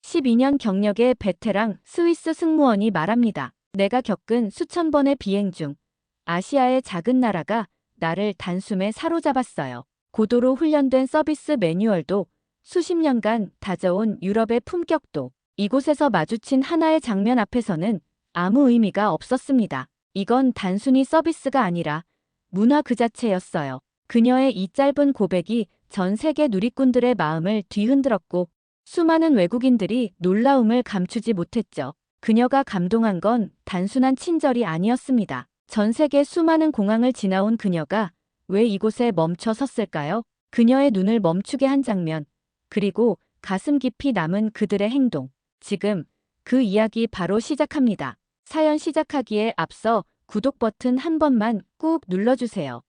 12년 경력의 베테랑 스위스 승무원이 말합니다. 내가 겪은 수천 번의 비행 중 아시아의 작은 나라가 나를 단숨에 사로잡았어요. 고도로 훈련된 서비스 매뉴얼도 수십 년간 다져온 유럽의 품격도 이곳에서 마주친 하나의 장면 앞에서는 아무 의미가 없었습니다. 이건 단순히 서비스가 아니라 문화 그 자체였어요. 그녀의 이 짧은 고백이 전 세계 누리꾼들의 마음을 뒤흔들었고 수많은 외국인들이 놀라움을 감추지 못했죠. 그녀가 감동한 건 단순한 친절이 아니었습니다. 전 세계 수많은 공항을 지나온 그녀가 왜 이곳에 멈춰 섰을까요? 그녀의 눈을 멈추게 한 장면, 그리고 가슴 깊이 남은 그들의 행동. 지금 그 이야기 바로 시작합니다. 사연 시작하기에 앞서 구독 버튼 한 번만 꾹 눌러주세요.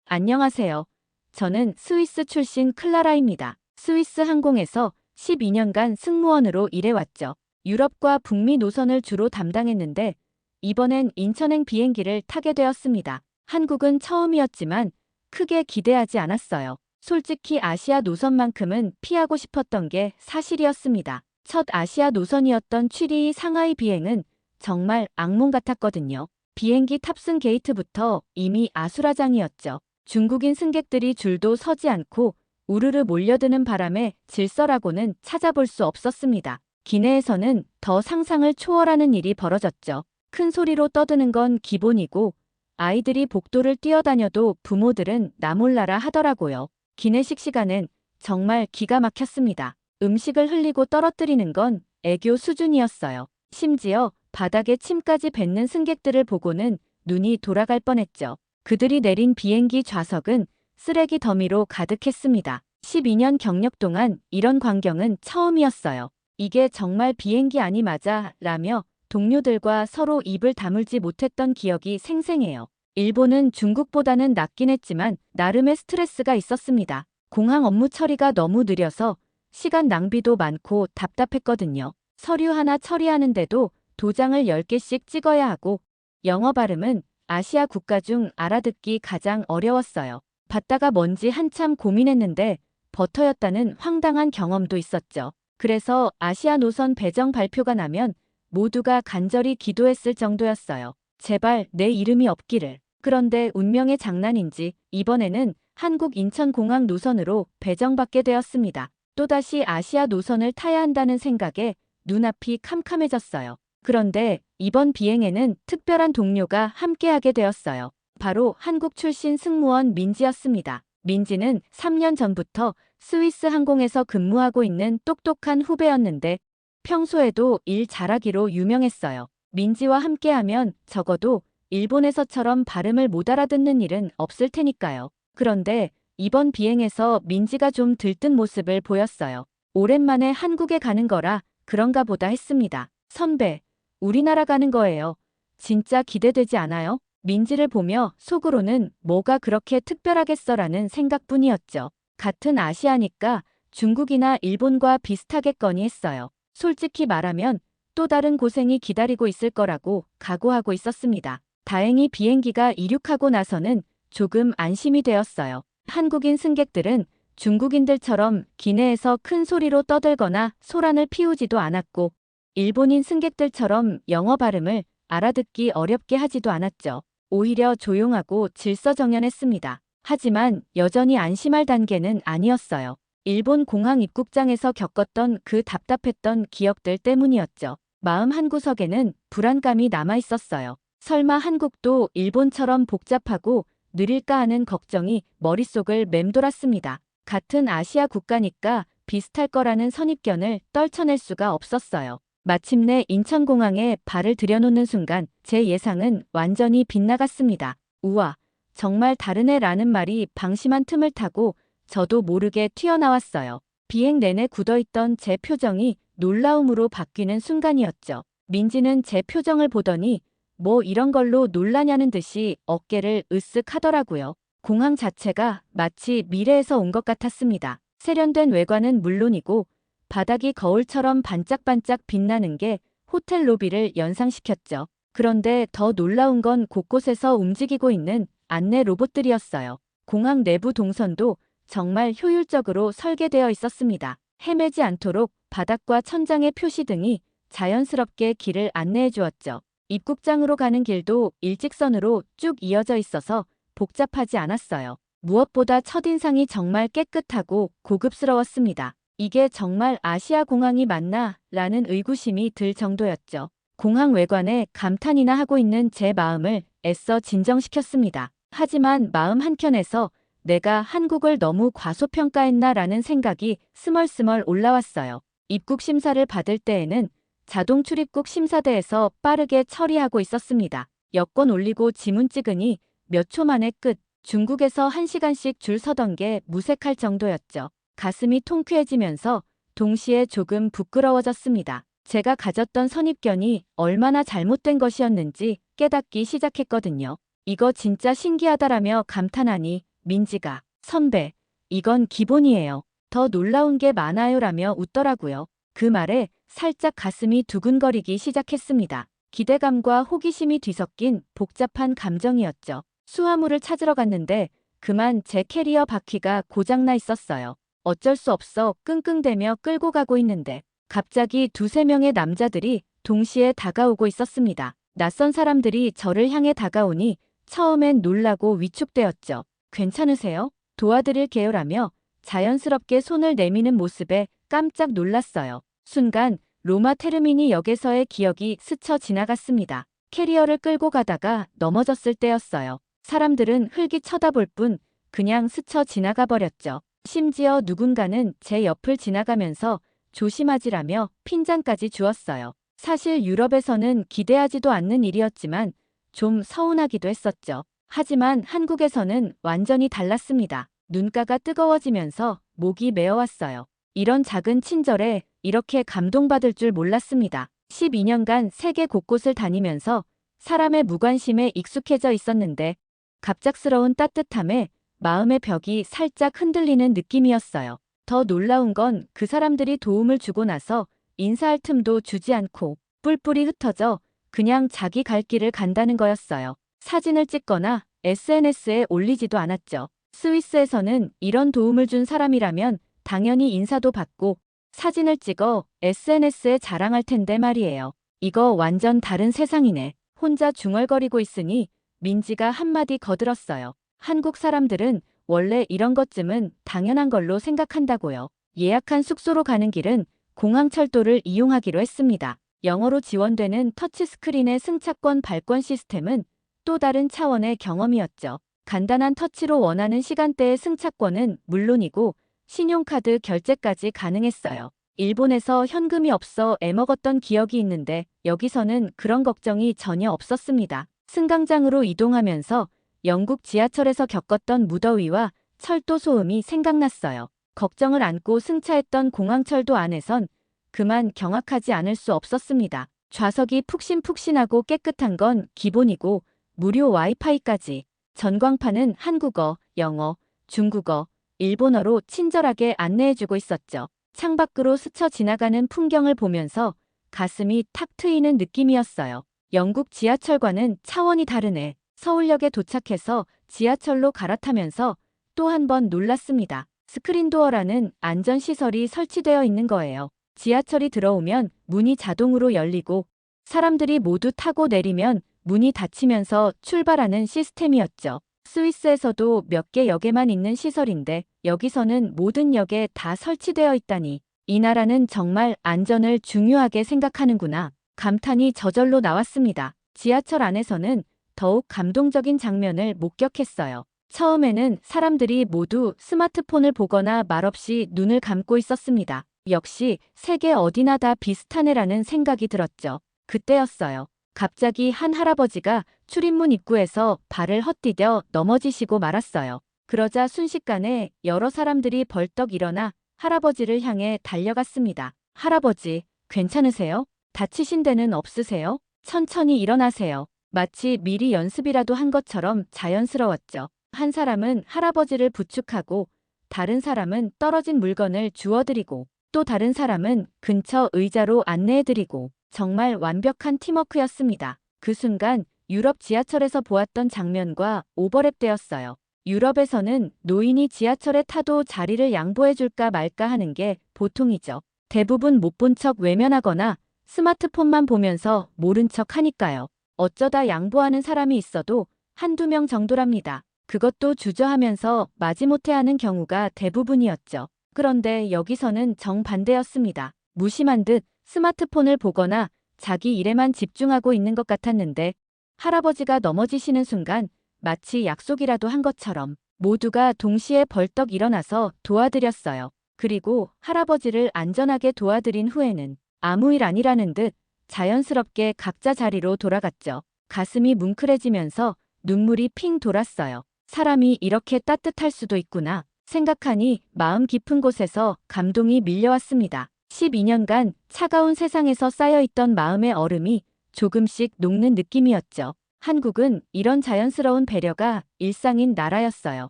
안녕하세요. 저는 스위스 출신 클라라입니다. 스위스 항공에서 12년간 승무원으로 일해왔죠. 유럽과 북미 노선을 주로 담당했는데 이번엔 인천행 비행기를 타게 되었습니다. 한국은 처음이었지만 크게 기대하지 않았어요. 솔직히 아시아 노선만큼은 피하고 싶었던 게 사실이었습니다. 첫 아시아 노선이었던 취리 상하이 비행은 정말 악몽 같았거든요. 비행기 탑승 게이트부터 이미 아수라장이었죠. 중국인 승객들이 줄도 서지 않고 우르르 몰려드는 바람에 질서라고는 찾아볼 수 없었습니다. 기내에서는 더 상상을 초월하는 일이 벌어졌죠. 큰 소리로 떠드는 건 기본이고 아이들이 복도를 뛰어다녀도 부모들은 나 몰라라 하더라고요. 기내식 시간은 정말 기가 막혔습니다. 음식을 흘리고 떨어뜨리는 건 애교 수준이었어요. 심지어 바닥에 침까지 뱉는 승객들을 보고는 눈이 돌아갈 뻔했죠. 그들이 내린 비행기 좌석은 쓰레기 더미로 가득했습니다. 12년 경력 동안 이런 광경은 처음이었어요. 이게 정말 비행기 아니 맞아 라며 동료들과 서로 입을 다물지 못했던 기억이 생생해요. 일본은 중국보다는 낫긴 했지만 나름의 스트레스가 있었습니다. 공항 업무 처리가 너무 느려서 시간 낭비도 많고 답답했거든요. 서류 하나 처리하는데도 도장을 10개씩 찍어야 하고 영어 발음은 아시아 국가 중 알아듣기 가장 어려웠어요. 받다가 뭔지 한참 고민했는데 버터였다는 황당한 경험도 있었죠. 그래서 아시아 노선 배정 발표가 나면 모두가 간절히 기도했을 정도였어요. 제발 내 이름이 없기를. 그런데 운명의 장난인지 이번에는 한국 인천공항 노선으로 배정받게 되었습니다. 또다시 아시아 노선을 타야 한다는 생각에 눈앞이 캄캄해졌어요. 그런데 이번 비행에는 특별한 동료가 함께하게 되었어요. 바로 한국 출신 승무원 민지였습니다. 민지는 3년 전부터 스위스 항공에서 근무하고 있는 똑똑한 후배였는데 평소에도 일 잘하기로 유명했어요. 민지와 함께하면 적어도 일본에서처럼 발음을 못 알아듣는 일은 없을 테니까요. 그런데 이번 비행에서 민지가 좀 들뜬 모습을 보였어요. 오랜만에 한국에 가는 거라 그런가 보다 했습니다. 선배, 우리나라 가는 거예요. 진짜 기대되지 않아요? 민지를 보며 속으로는 뭐가 그렇게 특별하겠어라는 생각뿐이었죠. 같은 아시아니까 중국이나 일본과 비슷하겠거니 했어요. 솔직히 말하면 또 다른 고생이 기다리고 있을 거라고 각오하고 있었습니다. 다행히 비행기가 이륙하고 나서는 조금 안심이 되었어요. 한국인 승객들은 중국인들처럼 기내에서 큰 소리로 떠들거나 소란을 피우지도 않았고 일본인 승객들처럼 영어 발음을 알아듣기 어렵게 하지도 않았죠. 오히려 조용하고 질서정연했습니다. 하지만 여전히 안심할 단계는 아니었어요. 일본 공항 입국장에서 겪었던 그 답답했던 기억들 때문이었죠. 마음 한구석에는 불안감이 남아있었어요. 설마 한국도 일본처럼 복잡하고 느릴까 하는 걱정이 머릿속을 맴돌았습니다. 같은 아시아 국가니까 비슷할 거라는 선입견을 떨쳐낼 수가 없었어요. 마침내 인천공항에 발을 들여놓는 순간 제 예상은 완전히 빗나갔습니다. 우와, 정말 다르네 라는 말이 방심한 틈을 타고 저도 모르게 튀어나왔어요. 비행 내내 굳어있던 제 표정이 놀라움으로 바뀌는 순간이었죠. 민지는 제 표정을 보더니 뭐 이런 걸로 놀라냐는 듯이 어깨를 으쓱 하더라고요. 공항 자체가 마치 미래에서 온 것 같았습니다. 세련된 외관은 물론이고 바닥이 거울처럼 반짝반짝 빛나는 게 호텔 로비를 연상시켰죠. 그런데 더 놀라운 건 곳곳에서 움직이고 있는 안내 로봇들이었어요. 공항 내부 동선도 정말 효율적으로 설계되어 있었습니다. 헤매지 않도록 바닥과 천장의 표시 등이 자연스럽게 길을 안내해 주었죠. 입국장으로 가는 길도 일직선으로 쭉 이어져 있어서 복잡하지 않았어요. 무엇보다 첫인상이 정말 깨끗하고 고급스러웠습니다. 이게 정말 아시아 공항이 맞나? 라는 의구심이 들 정도였죠. 공항 외관에 감탄이나 하고 있는 제 마음을 애써 진정시켰습니다. 하지만 마음 한켠에서 내가 한국을 너무 과소평가했나 라는 생각이 스멀스멀 올라왔어요. 입국 심사를 받을 때에는 자동 출입국 심사대에서 빠르게 처리하고 있었습니다. 여권 올리고 지문 찍으니 몇 초 만에 끝. 중국에서 1시간씩 줄 서던 게 무색할 정도였죠. 가슴이 통쾌해지면서 동시에 조금 부끄러워졌습니다. 제가 가졌던 선입견이 얼마나 잘못된 것이었는지 깨닫기 시작했거든요. 이거 진짜 신기하다라며 감탄하니 민지가 선배, 이건 기본이에요. 더 놀라운 게 많아요라며 웃더라고요. 그 말에 살짝 가슴이 두근거리기 시작했습니다. 기대감과 호기심이 뒤섞인 복잡한 감정이었죠. 수화물을 찾으러 갔는데 그만 제 캐리어 바퀴가 고장나 있었어요. 어쩔 수 없어 끙끙대며 끌고 가고 있는데 갑자기 두세 명의 남자들이 동시에 다가오고 있었습니다. 낯선 사람들이 저를 향해 다가오니 처음엔 놀라고 위축되었죠. 괜찮으세요? 도와드릴게요라며 자연스럽게 손을 내미는 모습에 깜짝 놀랐어요. 순간 로마 테르미니 역에서의 기억이 스쳐 지나갔습니다. 캐리어를 끌고 가다가 넘어졌을 때였어요. 사람들은 흘기 쳐다볼 뿐 그냥 스쳐 지나가 버렸죠. 심지어 누군가는 제 옆을 지나가면서 조심하지라며 핀잔까지 주었어요. 사실 유럽에서는 기대하지도 않는 일이었지만 좀 서운하기도 했었죠. 하지만 한국에서는 완전히 달랐습니다. 눈가가 뜨거워지면서 목이 메어왔어요. 이런 작은 친절에 이렇게 감동받을 줄 몰랐습니다. 12년간 세계 곳곳을 다니면서 사람의 무관심에 익숙해져 있었는데 갑작스러운 따뜻함에 마음의 벽이 살짝 흔들리는 느낌이었어요. 더 놀라운 건 그 사람들이 도움을 주고 나서 인사할 틈도 주지 않고 뿔뿔이 흩어져 그냥 자기 갈 길을 간다는 거였어요. 사진을 찍거나 SNS에 올리지도 않았죠. 스위스에서는 이런 도움을 준 사람이라면 당연히 인사도 받고 사진을 찍어 SNS에 자랑할 텐데 말이에요. 이거 완전 다른 세상이네. 혼자 중얼거리고 있으니 민지가 한마디 거들었어요. 한국 사람들은 원래 이런 것쯤은 당연한 걸로 생각한다고요. 예약한 숙소로 가는 길은 공항철도를 이용하기로 했습니다. 영어로 지원되는 터치스크린의 승차권 발권 시스템은 또 다른 차원의 경험이었죠. 간단한 터치로 원하는 시간대의 승차권은 물론이고 신용카드 결제까지 가능했어요. 일본에서 현금이 없어 애먹었던 기억이 있는데 여기서는 그런 걱정이 전혀 없었습니다. 승강장으로 이동하면서 영국 지하철에서 겪었던 무더위와 철도 소음이 생각났어요. 걱정을 안고 승차했던 공항철도 안에선 그만 경악하지 않을 수 없었습니다. 좌석이 푹신푹신하고 깨끗한 건 기본이고 무료 와이파이까지. 전광판은 한국어, 영어, 중국어, 일본어로 친절하게 안내해주고 있었죠. 창밖으로 스쳐 지나가는 풍경을 보면서 가슴이 탁 트이는 느낌이었어요. 영국 지하철과는 차원이 다르네. 서울역에 도착해서 지하철로 갈아타면서 또 한 번 놀랐습니다. 스크린도어라는 안전시설이 설치되어 있는 거예요. 지하철이 들어오면 문이 자동으로 열리고 사람들이 모두 타고 내리면 문이 닫히면서 출발하는 시스템이었죠. 스위스에서도 몇 개 역에만 있는 시설인데 여기서는 모든 역에 다 설치되어 있다니 이 나라는 정말 안전을 중요하게 생각하는구나. 감탄이 저절로 나왔습니다. 지하철 안에서는 더욱 감동적인 장면을 목격했어요. 처음에는 사람들이 모두 스마트폰을 보거나 말없이 눈을 감고 있었습니다. 역시 세계 어디나 다 비슷하네라는 생각이 들었죠. 그때였어요. 갑자기 한 할아버지가 출입문 입구에서 발을 헛디뎌 넘어지시고 말았어요. 그러자 순식간에 여러 사람들이 벌떡 일어나 할아버지를 향해 달려갔습니다. 할아버지, 괜찮으세요? 다치신 데는 없으세요? 천천히 일어나세요. 마치 미리 연습이라도 한 것처럼 자연스러웠죠. 한 사람은 할아버지를 부축하고 다른 사람은 떨어진 물건을 주워드리고 또 다른 사람은 근처 의자로 안내해드리고 정말 완벽한 팀워크였습니다. 그 순간 유럽 지하철에서 보았던 장면과 오버랩되었어요. 유럽에서는 노인이 지하철에 타도 자리를 양보해줄까 말까 하는 게 보통이죠. 대부분 못 본 척 외면하거나 스마트폰만 보면서 모른 척 하니까요. 어쩌다 양보하는 사람이 있어도 한두 명 정도랍니다. 그것도 주저하면서 마지못해 하는 경우가 대부분이었죠. 그런데 여기서는 정반대였습니다. 무심한 듯 스마트폰을 보거나 자기 일에만 집중하고 있는 것 같았는데 할아버지가 넘어지시는 순간 마치 약속이라도 한 것처럼 모두가 동시에 벌떡 일어나서 도와드렸어요. 그리고 할아버지를 안전하게 도와드린 후에는 아무 일 아니라는 듯 자연스럽게 각자 자리로 돌아갔죠. 가슴이 뭉클해지면서 눈물이 핑 돌았어요. 사람이 이렇게 따뜻할 수도 있구나 생각하니 마음 깊은 곳에서 감동이 밀려왔습니다. 12년간 차가운 세상에서 쌓여있던 마음의 얼음이 조금씩 녹는 느낌이었죠. 한국은 이런 자연스러운 배려가 일상인 나라였어요.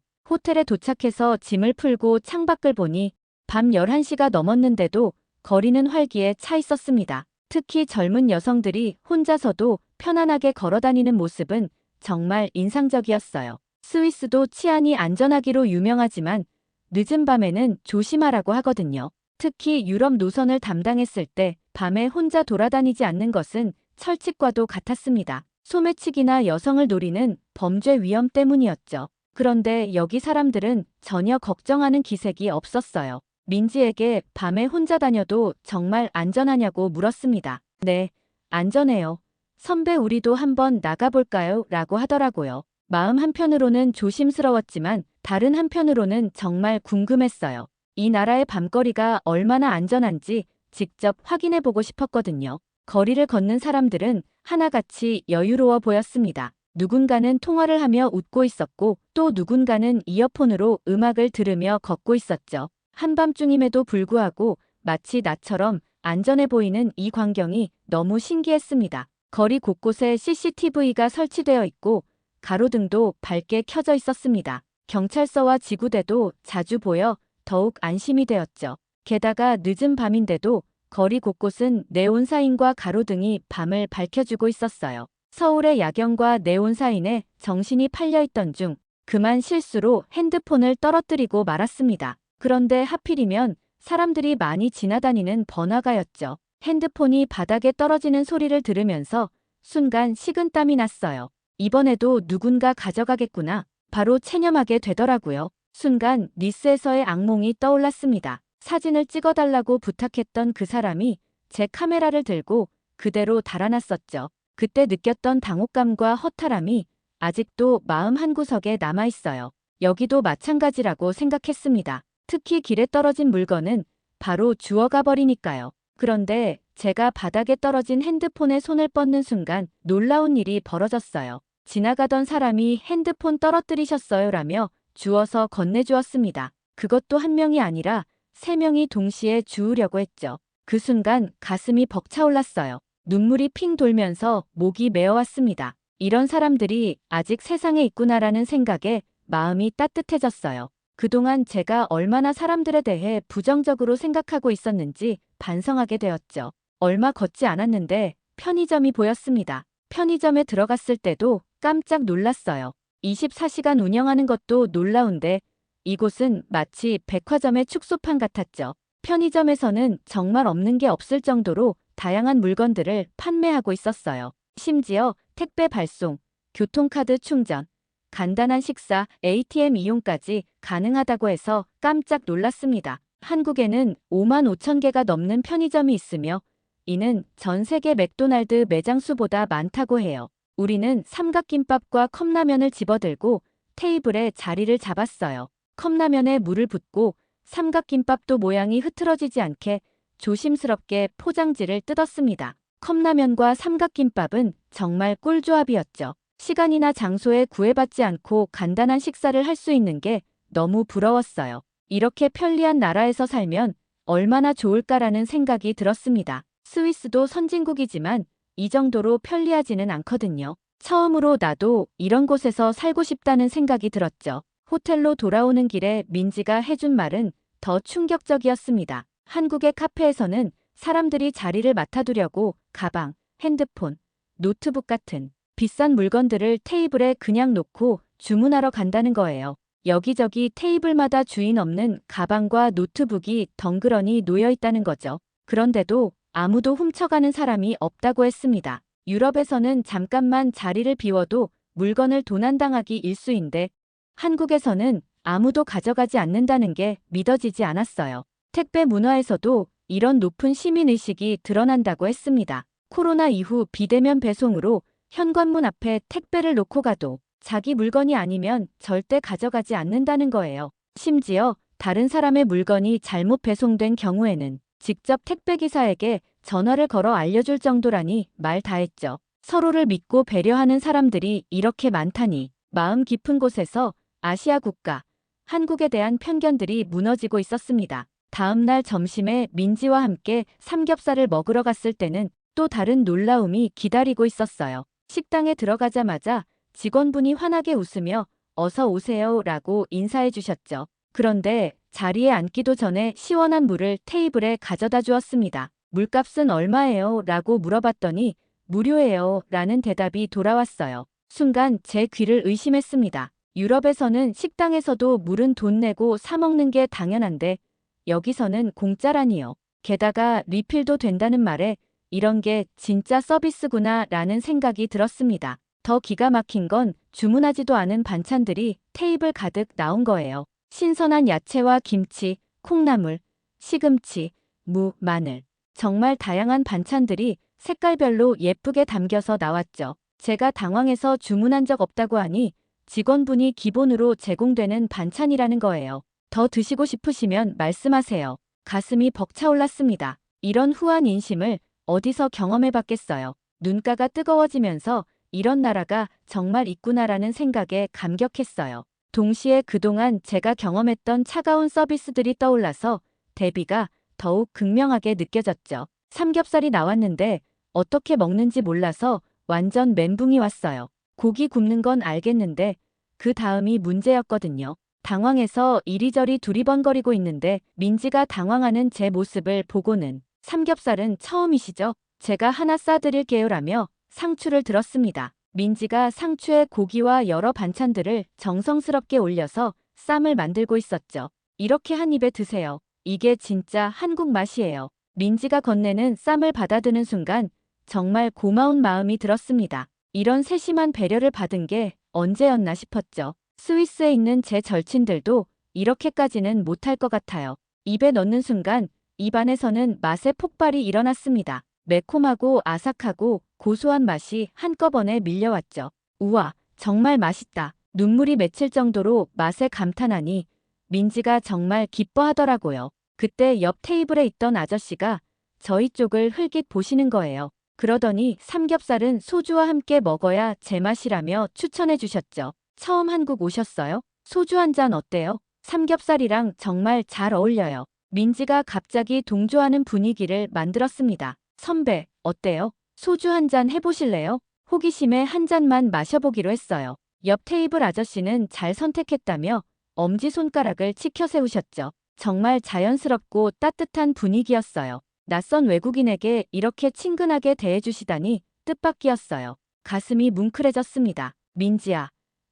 호텔에 도착해서 짐을 풀고 창밖을 보니 밤 11시가 넘었는데도 거리는 활기에 차 있었습니다. 특히 젊은 여성들이 혼자서도 편안하게 걸어다니는 모습은 정말 인상적이었어요. 스위스도 치안이 안전하기로 유명하지만 늦은 밤에는 조심하라고 하거든요. 특히 유럽 노선을 담당했을 때 밤에 혼자 돌아다니지 않는 것은 철칙과도 같았습니다. 소매치기나 여성을 노리는 범죄 위험 때문이었죠. 그런데 여기 사람들은 전혀 걱정하는 기색이 없었어요. 민지에게 밤에 혼자 다녀도 정말 안전하냐고 물었습니다. 네, 안전해요. 선배 우리도 한번 나가볼까요? 라고 하더라고요. 마음 한편으로는 조심스러웠지만 다른 한편으로는 정말 궁금했어요. 이 나라의 밤거리가 얼마나 안전한지 직접 확인해보고 싶었거든요. 거리를 걷는 사람들은 하나같이 여유로워 보였습니다. 누군가는 통화를 하며 웃고 있었고 또 누군가는 이어폰으로 음악을 들으며 걷고 있었죠. 한밤중임에도 불구하고 마치 나처럼 안전해 보이는 이 광경이 너무 신기했습니다. 거리 곳곳에 CCTV가 설치되어 있고 가로등도 밝게 켜져 있었습니다. 경찰서와 지구대도 자주 보여 더욱 안심이 되었죠. 게다가 늦은 밤인데도 거리 곳곳은 네온사인과 가로등이 밤을 밝혀주고 있었어요. 서울의 야경과 네온사인에 정신이 팔려있던 중 그만 실수로 핸드폰을 떨어뜨리고 말았습니다. 그런데 하필이면 사람들이 많이 지나다니는 번화가였죠. 핸드폰이 바닥에 떨어지는 소리를 들으면서 순간 식은땀이 났어요. 이번에도 누군가 가져가겠구나. 바로 체념하게 되더라고요. 순간 니스에서의 악몽이 떠올랐습니다. 사진을 찍어달라고 부탁했던 그 사람이 제 카메라를 들고 그대로 달아났었죠. 그때 느꼈던 당혹감과 허탈함이 아직도 마음 한구석에 남아있어요. 여기도 마찬가지라고 생각했습니다. 특히 길에 떨어진 물건은 바로 주워가 버리니까요. 그런데 제가 바닥에 떨어진 핸드폰에 손을 뻗는 순간 놀라운 일이 벌어졌어요. 지나가던 사람이 핸드폰 떨어뜨리셨어요 라며 주워서 건네주었습니다. 그것도 한 명이 아니라 3명이 동시에 주우려고 했죠. 그 순간 가슴이 벅차올랐어요. 눈물이 핑 돌면서 목이 메어왔습니다. 이런 사람들이 아직 세상에 있구나라는 생각에 마음이 따뜻해졌어요. 그동안 제가 얼마나 사람들에 대해 부정적으로 생각하고 있었는지 반성하게 되었죠. 얼마 걷지 않았는데 편의점이 보였습니다. 편의점에 들어갔을 때도 깜짝 놀랐어요. 24시간 운영하는 것도 놀라운데 이곳은 마치 백화점의 축소판 같았죠. 편의점에서는 정말 없는 게 없을 정도로 다양한 물건들을 판매하고 있었어요. 심지어 택배 발송, 교통카드 충전, 간단한 식사, ATM 이용까지 가능하다고 해서 깜짝 놀랐습니다. 한국에는 5만 5천 개가 넘는 편의점이 있으며 이는 전 세계 맥도날드 매장 수보다 많다고 해요. 우리는 삼각김밥과 컵라면을 집어들고 테이블에 자리를 잡았어요. 컵라면에 물을 붓고 삼각김밥도 모양이 흐트러지지 않게 조심스럽게 포장지를 뜯었습니다. 컵라면과 삼각김밥은 정말 꿀조합이었죠. 시간이나 장소에 구애받지 않고 간단한 식사를 할 수 있는 게 너무 부러웠어요. 이렇게 편리한 나라에서 살면 얼마나 좋을까라는 생각이 들었습니다. 스위스도 선진국이지만 이 정도로 편리하지는 않거든요. 처음으로 나도 이런 곳에서 살고 싶다는 생각이 들었죠. 호텔로 돌아오는 길에 민지가 해준 말은 더 충격적이었습니다. 한국의 카페에서는 사람들이 자리를 맡아두려고 가방, 핸드폰, 노트북 같은 비싼 물건들을 테이블에 그냥 놓고 주문하러 간다는 거예요. 여기저기 테이블마다 주인 없는 가방과 노트북이 덩그러니 놓여 있다는 거죠. 그런데도 아무도 훔쳐가는 사람이 없다고 했습니다. 유럽에서는 잠깐만 자리를 비워도 물건을 도난당하기 일쑤인데 한국에서는 아무도 가져가지 않는다는 게 믿어지지 않았어요. 택배 문화에서도 이런 높은 시민의식이 드러난다고 했습니다. 코로나 이후 비대면 배송으로 현관문 앞에 택배를 놓고 가도 자기 물건이 아니면 절대 가져가지 않는다는 거예요. 심지어 다른 사람의 물건이 잘못 배송된 경우에는 직접 택배기사에게 전화를 걸어 알려줄 정도라니 말 다했죠. 서로를 믿고 배려하는 사람들이 이렇게 많다니 마음 깊은 곳에서 아시아 국가, 한국에 대한 편견들이 무너지고 있었습니다. 다음 날 점심에 민지와 함께 삼겹살을 먹으러 갔을 때는 또 다른 놀라움이 기다리고 있었어요. 식당에 들어가자마자 직원분이 환하게 웃으며 어서 오세요 라고 인사해 주셨죠. 그런데 자리에 앉기도 전에 시원한 물을 테이블에 가져다 주었습니다. 물값은 얼마예요? 라고 물어봤더니 무료예요 라는 대답이 돌아왔어요. 순간 제 귀를 의심했습니다. 유럽에서는 식당에서도 물은 돈 내고 사 먹는 게 당연한데 여기서는 공짜라니요. 게다가 리필도 된다는 말에 이런 게 진짜 서비스구나 라는 생각이 들었습니다. 더 기가 막힌 건 주문하지도 않은 반찬들이 테이블 가득 나온 거예요. 신선한 야채와 김치, 콩나물, 시금치, 무, 마늘. 정말 다양한 반찬들이 색깔별로 예쁘게 담겨서 나왔죠. 제가 당황해서 주문한 적 없다고 하니 직원분이 기본으로 제공되는 반찬이라는 거예요. 더 드시고 싶으시면 말씀하세요. 가슴이 벅차올랐습니다. 이런 후한 인심을 어디서 경험해 봤겠어요. 눈가가 뜨거워지면서 이런 나라가 정말 있구나라는 생각에 감격했어요. 동시에 그동안 제가 경험했던 차가운 서비스들이 떠올라서 대비가 더욱 극명하게 느껴졌죠. 삼겹살이 나왔는데 어떻게 먹는지 몰라서 완전 멘붕이 왔어요. 고기 굽는 건 알겠는데 그 다음이 문제였거든요. 당황해서 이리저리 두리번거리고 있는데 민지가 당황하는 제 모습을 보고는 삼겹살은 처음이시죠? 제가 하나 싸드릴게요라며 상추를 들었습니다. 민지가 상추에 고기와 여러 반찬들을 정성스럽게 올려서 쌈을 만들고 있었죠. 이렇게 한 입에 드세요. 이게 진짜 한국 맛이에요. 민지가 건네는 쌈을 받아드는 순간 정말 고마운 마음이 들었습니다. 이런 세심한 배려를 받은 게 언제였나 싶었죠. 스위스에 있는 제 절친들도 이렇게까지는 못할 것 같아요. 입에 넣는 순간 입안에서는 맛의 폭발이 일어났습니다. 매콤하고 아삭하고 고소한 맛이 한꺼번에 밀려왔죠. 우와, 정말 맛있다. 눈물이 맺힐 정도로 맛에 감탄하니 민지가 정말 기뻐하더라고요. 그때 옆 테이블에 있던 아저씨가 저희 쪽을 흘깃 보시는 거예요. 그러더니 삼겹살은 소주와 함께 먹어야 제맛이라며 추천해 주셨죠. 처음 한국 오셨어요? 소주 한 잔 어때요? 삼겹살이랑 정말 잘 어울려요. 민지가 갑자기 동조하는 분위기를 만들었습니다. 선배, 어때요? 소주 한 잔 해보실래요? 호기심에 한 잔만 마셔보기로 했어요. 옆 테이블 아저씨는 잘 선택했다며 엄지손가락을 치켜 세우셨죠. 정말 자연스럽고 따뜻한 분위기였어요. 낯선 외국인에게 이렇게 친근하게 대해주시다니 뜻밖이었어요. 가슴이 뭉클해졌습니다. 민지야,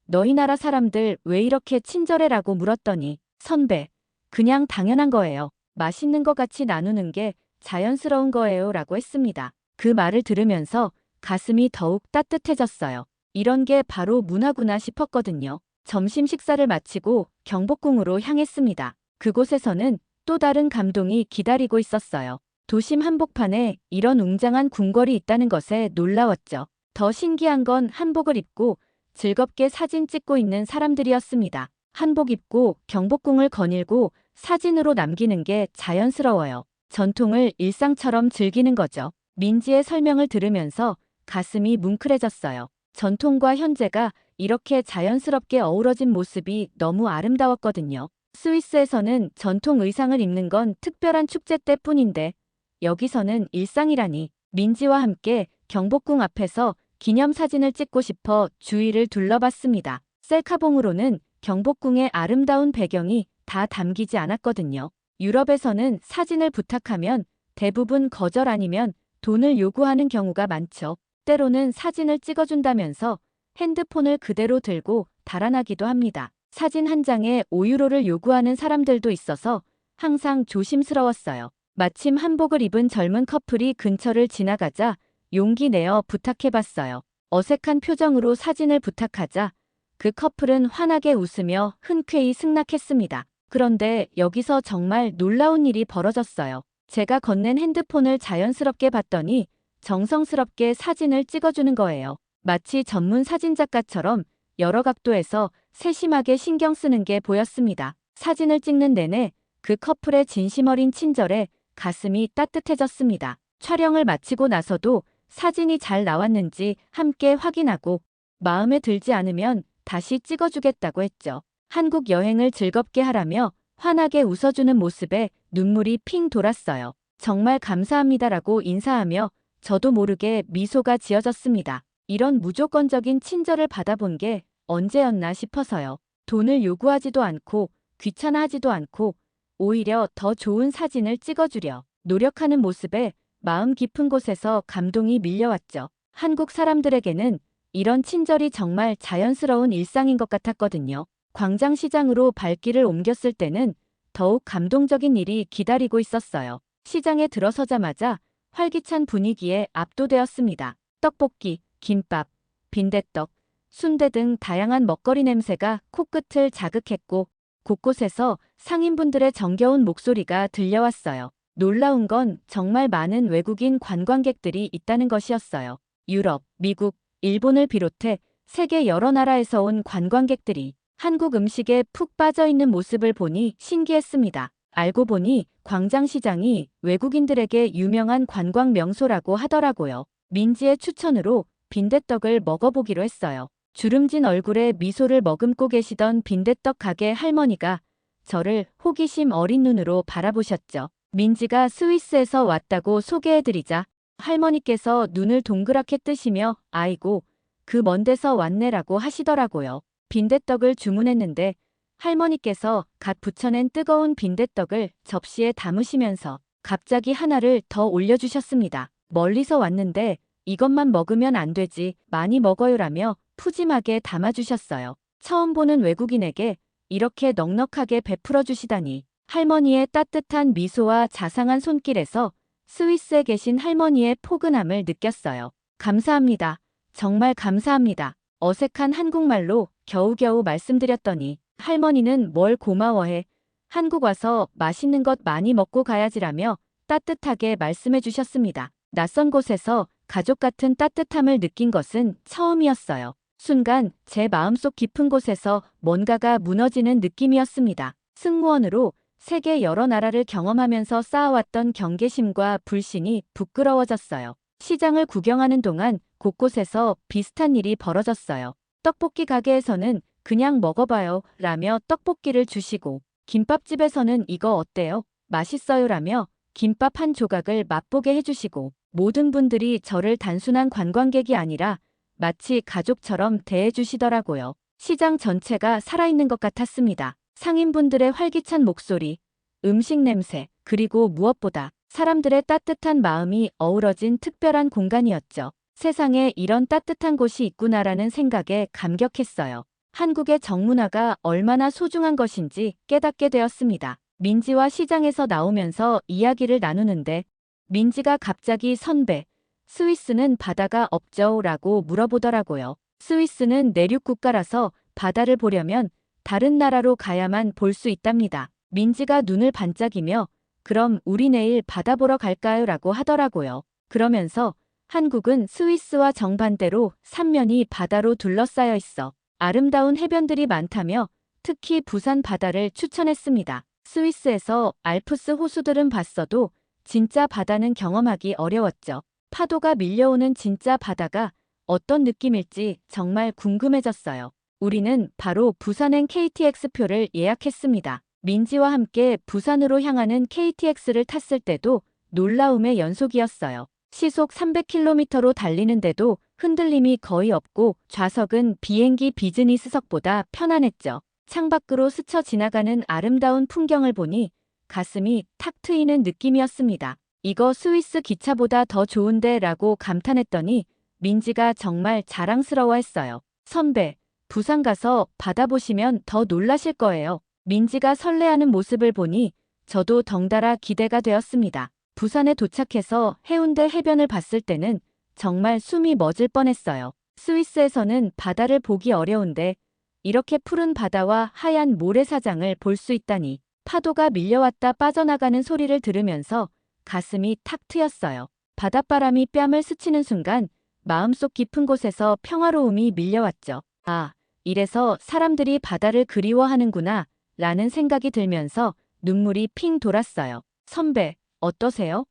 너희 나라 사람들 왜 이렇게 친절해라고 물었더니 선배, 그냥 당연한 거예요. 맛있는 것 같이 나누는 게 자연스러운 거예요 라고 했습니다. 그 말을 들으면서 가슴이 더욱 따뜻해졌어요. 이런 게 바로 문화구나 싶었거든요. 점심 식사를 마치고 경복궁으로 향했습니다. 그곳에서는 또 다른 감동이 기다리고 있었어요. 도심 한복판에 이런 웅장한 궁궐이 있다는 것에 놀라웠죠. 더 신기한 건 한복을 입고 즐겁게 사진 찍고 있는 사람들이었습니다. 한복 입고 경복궁을 거닐고 사진으로 남기는 게 자연스러워요. 전통을 일상처럼 즐기는 거죠. 민지의 설명을 들으면서 가슴이 뭉클해졌어요. 전통과 현재가 이렇게 자연스럽게 어우러진 모습이 너무 아름다웠거든요. 스위스에서는 전통 의상을 입는 건 특별한 축제 때뿐인데 여기서는 일상이라니. 민지와 함께 경복궁 앞에서 기념사진을 찍고 싶어 주위를 둘러봤습니다. 셀카봉으로는 경복궁의 아름다운 배경이 다 담기지 않았거든요. 유럽에서는 사진을 부탁하면 대부분 거절 아니면 돈을 요구하는 경우가 많죠. 때로는 사진을 찍어준다면서 핸드폰을 그대로 들고 달아나기도 합니다. 사진 한 장에 5유로를 요구하는 사람들도 있어서 항상 조심스러웠어요. 마침 한복을 입은 젊은 커플이 근처를 지나가자 용기 내어 부탁해봤어요. 어색한 표정으로 사진을 부탁하자 그 커플은 환하게 웃으며 흔쾌히 승낙했습니다. 그런데 여기서 정말 놀라운 일이 벌어졌어요. 제가 건넨 핸드폰을 자연스럽게 봤더니 정성스럽게 사진을 찍어주는 거예요. 마치 전문 사진작가처럼 여러 각도에서 세심하게 신경 쓰는 게 보였습니다. 사진을 찍는 내내 그 커플의 진심 어린 친절에 가슴이 따뜻해졌습니다. 촬영을 마치고 나서도 사진이 잘 나왔는지 함께 확인하고 마음에 들지 않으면 다시 찍어주겠다고 했죠. 한국 여행을 즐겁게 하라며 환하게 웃어주는 모습에 눈물이 핑 돌았어요. 정말 감사합니다라고 인사하며 저도 모르게 미소가 지어졌습니다. 이런 무조건적인 친절을 받아본 게 언제였나 싶어서요. 돈을 요구하지도 않고 귀찮아하지도 않고 오히려 더 좋은 사진을 찍어주려 노력하는 모습에 마음 깊은 곳에서 감동이 밀려왔죠. 한국 사람들에게는 이런 친절이 정말 자연스러운 일상인 것 같았거든요. 광장시장으로 발길을 옮겼을 때는 더욱 감동적인 일이 기다리고 있었어요. 시장에 들어서자마자 활기찬 분위기에 압도되었습니다. 떡볶이, 김밥, 빈대떡, 순대 등 다양한 먹거리 냄새가 코끝을 자극했고 곳곳에서 상인분들의 정겨운 목소리가 들려왔어요. 놀라운 건 정말 많은 외국인 관광객들이 있다는 것이었어요. 유럽, 미국, 일본을 비롯해 세계 여러 나라에서 온 관광객들이 한국 음식에 푹 빠져있는 모습을 보니 신기했습니다. 알고 보니 광장시장이 외국인들에게 유명한 관광 명소라고 하더라고요. 민지의 추천으로 빈대떡을 먹어보기로 했어요. 주름진 얼굴에 미소를 머금고 계시던 빈대떡 가게 할머니가 저를 호기심 어린 눈으로 바라보셨죠. 민지가 스위스에서 왔다고 소개해드리자 할머니께서 눈을 동그랗게 뜨시며 아이고 그 먼 데서 왔네라고 하시더라고요. 빈대떡을 주문했는데 할머니께서 갓 부쳐낸 뜨거운 빈대떡을 접시에 담으시면서 갑자기 하나를 더 올려주셨습니다. 멀리서 왔는데 이것만 먹으면 안 되지 많이 먹어요라며 푸짐하게 담아주셨어요. 처음 보는 외국인에게 이렇게 넉넉하게 베풀어 주시다니 할머니의 따뜻한 미소와 자상한 손길에서 스위스에 계신 할머니의 포근함을 느꼈어요. 감사합니다. 정말 감사합니다. 어색한 한국말로 겨우겨우 말씀드렸더니 할머니는 뭘 고마워해. 한국 와서 맛있는 것 많이 먹고 가야지라며 따뜻하게 말씀해 주셨습니다. 낯선 곳에서 가족 같은 따뜻함을 느낀 것은 처음이었어요. 순간 제 마음속 깊은 곳에서 뭔가가 무너지는 느낌이었습니다. 승무원으로 세계 여러 나라를 경험하면서 쌓아왔던 경계심과 불신이 부끄러워졌어요. 시장을 구경하는 동안 곳곳에서 비슷한 일이 벌어졌어요. 떡볶이 가게에서는 그냥 먹어봐요 라며 떡볶이를 주시고 김밥집에서는 이거 어때요? 맛있어요 라며 김밥 한 조각을 맛보게 해주시고 모든 분들이 저를 단순한 관광객이 아니라 마치 가족처럼 대해주시더라고요. 시장 전체가 살아있는 것 같았습니다. 상인분들의 활기찬 목소리, 음식 냄새, 그리고 무엇보다 사람들의 따뜻한 마음이 어우러진 특별한 공간이었죠. 세상에 이런 따뜻한 곳이 있구나라는 생각에 감격했어요. 한국의 정문화가 얼마나 소중한 것인지 깨닫게 되었습니다. 민지와 시장에서 나오면서 이야기를 나누는데 민지가 갑자기 선배, 스위스는 바다가 없죠? 라고 물어보더라고요. 스위스는 내륙 국가라서 바다를 보려면 다른 나라로 가야만 볼 수 있답니다. 민지가 눈을 반짝이며 그럼 우리 내일 바다 보러 갈까요? 라고 하더라고요. 그러면서 한국은 스위스와 정반대로 삼면이 바다로 둘러싸여 있어 아름다운 해변들이 많다며 특히 부산 바다를 추천했습니다. 스위스에서 알프스 호수들은 봤어도 진짜 바다는 경험하기 어려웠죠. 파도가 밀려오는 진짜 바다가 어떤 느낌일지 정말 궁금해졌어요. 우리는 바로 부산행 KTX표를 예약했습니다. 민지와 함께 부산으로 향하는 KTX를 탔을 때도 놀라움의 연속이었어요. 시속 300km로 달리는데도 흔들림이 거의 없고 좌석은 비행기 비즈니스석보다 편안했죠. 창밖으로 스쳐 지나가는 아름다운 풍경을 보니 가슴이 탁 트이는 느낌이었습니다. 이거 스위스 기차보다 더 좋은데 라고 감탄했더니 민지가 정말 자랑스러워했어요. 선배, 부산 가서 바다 보시면 더 놀라실 거예요. 민지가 설레하는 모습을 보니 저도 덩달아 기대가 되었습니다. 부산에 도착해서 해운대 해변을 봤을 때는 정말 숨이 멎을 뻔했어요. 스위스에서는 바다를 보기 어려운데 이렇게 푸른 바다와 하얀 모래사장을 볼 수 있다니, 파도가 밀려왔다 빠져나가는 소리를 들으면서 가슴이 탁 트였어요. 바닷바람이 뺨을 스치는 순간 마음속 깊은 곳에서 평화로움이 밀려왔죠. 아, 이래서 사람들이 바다를 그리워하는구나 라는 생각이 들면서 눈물이 핑 돌았어요. 선배, 어떠세요?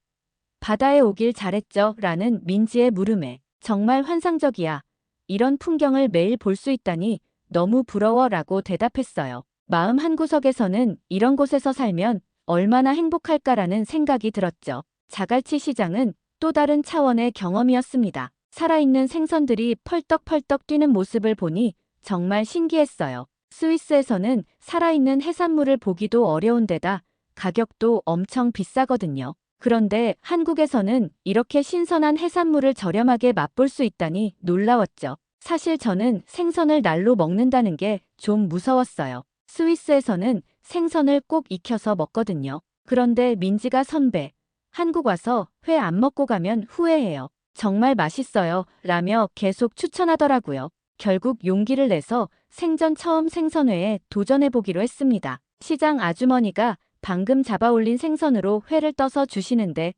바다에 오길 잘했죠? 라는 민지의 물음에 정말 환상적이야. 이런 풍경을 매일 볼 수 있다니 너무 부러워 라고 대답했어요. 마음 한구석에서는 이런 곳에서 살면 얼마나 행복할까라는 생각이 들었죠. 자갈치 시장은 또 다른 차원의 경험이었습니다. 살아있는 생선들이 펄떡펄떡 뛰는 모습을 보니 정말 신기했어요. 스위스에서는 살아있는 해산물을 보기도 어려운 데다 가격도 엄청 비싸거든요. 그런데 한국에서는 이렇게 신선한 해산물을 저렴하게 맛볼 수 있다니 놀라웠죠. 사실 저는 생선을 날로 먹는다는 게 좀 무서웠어요. 스위스에서는 생선을 꼭 익혀서 먹거든요. 그런데 민지가 선배, 한국 와서 회 안 먹고 가면 후회해요. 정말 맛있어요. 라며 계속 추천하더라고요. 결국 용기를 내서 생전 처음 생선회에 도전해보기로 했습니다. 시장 아주머니가 방금 잡아올린 생선으로 회를 떠서 주시는데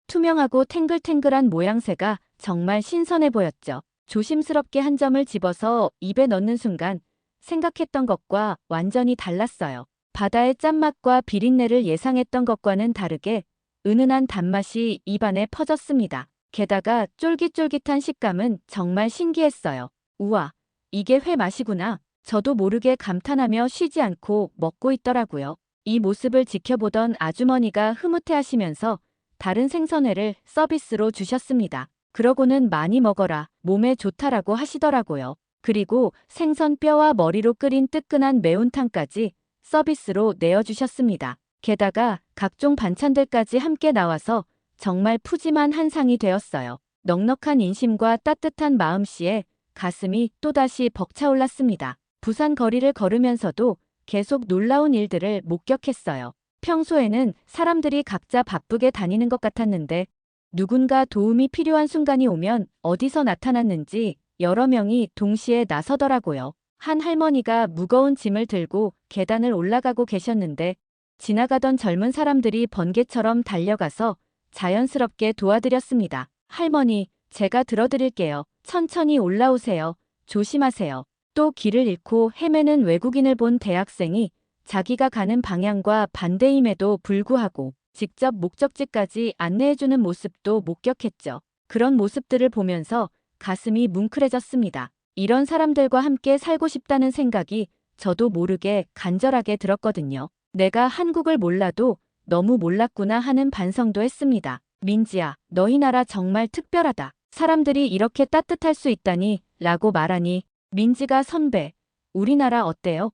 투명하고 탱글탱글한 모양새가 정말 신선해 보였죠. 조심스럽게 한 점을 집어서 입에 넣는 순간 생각했던 것과 완전히 달랐어요. 바다의 짠맛과 비린내를 예상했던 것과는 다르게 은은한 단맛이 입안에 퍼졌습니다. 게다가 쫄깃쫄깃한 식감은 정말 신기했어요. 우와, 이게 회 맛이구나. 저도 모르게 감탄하며 쉬지 않고 먹고 있더라고요. 이 모습을 지켜보던 아주머니가 흐뭇해하시면서 다른 생선회를 서비스로 주셨습니다. 그러고는 많이 먹어라, 몸에 좋다라고 하시더라고요. 그리고 생선 뼈와 머리로 끓인 뜨끈한 매운탕까지 서비스로 내어주셨습니다. 게다가 각종 반찬들까지 함께 나와서 정말 푸짐한 한상이 되었어요. 넉넉한 인심과 따뜻한 마음씨에 가슴이 또다시 벅차올랐습니다. 부산 거리를 걸으면서도 계속 놀라운 일들을 목격했어요. 평소에는 사람들이 각자 바쁘게 다니는 것 같았는데 누군가 도움이 필요한 순간이 오면 어디서 나타났는지 여러 명이 동시에 나서더라고요. 한 할머니가 무거운 짐을 들고 계단을 올라가고 계셨는데 지나가던 젊은 사람들이 번개처럼 달려가서 자연스럽게 도와드렸습니다. 할머니, 제가 들어드릴게요. 천천히 올라오세요. 조심하세요. 또 길을 잃고 헤매는 외국인을 본 대학생이 자기가 가는 방향과 반대임에도 불구하고 직접 목적지까지 안내해주는 모습도 목격했죠. 그런 모습들을 보면서 가슴이 뭉클해졌습니다. 이런 사람들과 함께 살고 싶다는 생각이 저도 모르게 간절하게 들었거든요. 내가 한국을 몰라도 너무 몰랐구나 하는 반성도 했습니다. 민지야, 너희 나라 정말 특별하다. 사람들이 이렇게 따뜻할 수 있다니 라고 말하니 민지가 선배, 우리나라 어때요?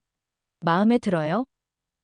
마음에 들어요?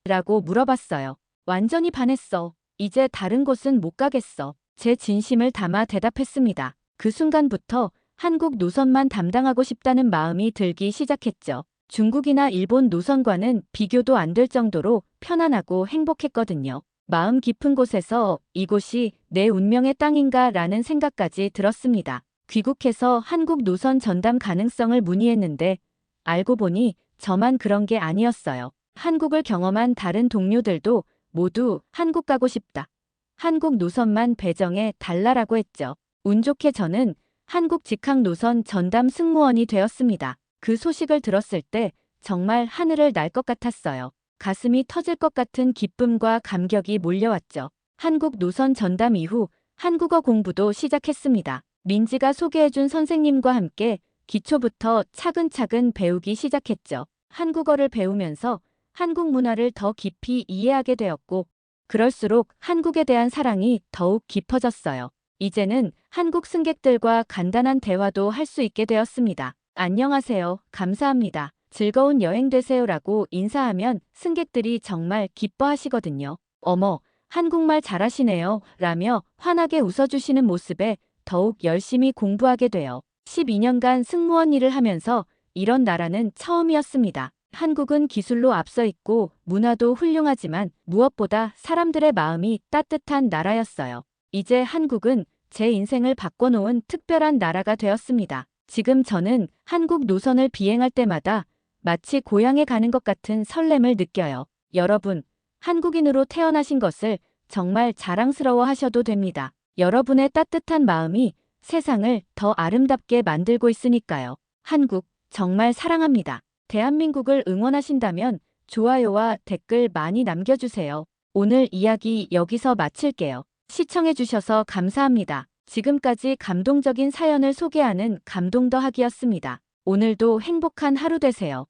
라고 물어봤어요. 완전히 반했어. 이제 다른 곳은 못 가겠어. 제 진심을 담아 대답했습니다. 그 순간부터 한국 노선만 담당하고 싶다는 마음이 들기 시작했죠. 중국이나 일본 노선과는 비교도 안 될 정도로 편안하고 행복했거든요. 마음 깊은 곳에서 이곳이 내 운명의 땅인가 라는 생각까지 들었습니다. 귀국해서 한국 노선 전담 가능성을 문의했는데 알고 보니 저만 그런 게 아니었어요. 한국을 경험한 다른 동료들도 모두 한국 가고 싶다. 한국 노선만 배정해 달라라고 했죠. 운 좋게 저는 한국 직항 노선 전담 승무원이 되었습니다. 그 소식을 들었을 때 정말 하늘을 날 것 같았어요. 가슴이 터질 것 같은 기쁨과 감격이 몰려왔죠. 한국 노선 전담 이후 한국어 공부도 시작했습니다. 민지가 소개해준 선생님과 함께 기초부터 차근차근 배우기 시작했죠. 한국어를 배우면서 한국 문화를 더 깊이 이해하게 되었고 그럴수록 한국에 대한 사랑이 더욱 깊어졌어요. 이제는 한국 승객들과 간단한 대화도 할 수 있게 되었습니다. 안녕하세요. 감사합니다. 즐거운 여행 되세요라고 인사하면 승객들이 정말 기뻐하시거든요. 어머, 한국말 잘하시네요. 라며 환하게 웃어주시는 모습에 더욱 열심히 공부하게 돼요. 12년간 승무원 일을 하면서 이런 나라는 처음이었습니다. 한국은 기술로 앞서 있고 문화도 훌륭하지만 무엇보다 사람들의 마음이 따뜻한 나라였어요. 이제 한국은 제 인생을 바꿔놓은 특별한 나라가 되었습니다. 지금 저는 한국 노선을 비행할 때마다 마치 고향에 가는 것 같은 설렘을 느껴요. 여러분, 한국인으로 태어나신 것을 정말 자랑스러워 하셔도 됩니다. 여러분의 따뜻한 마음이 세상을 더 아름답게 만들고 있으니까요. 한국, 정말 사랑합니다. 대한민국을 응원하신다면 좋아요와 댓글 많이 남겨주세요. 오늘 이야기 여기서 마칠게요. 시청해주셔서 감사합니다. 지금까지 감동적인 사연을 소개하는 감동 더하기였습니다. 오늘도 행복한 하루 되세요.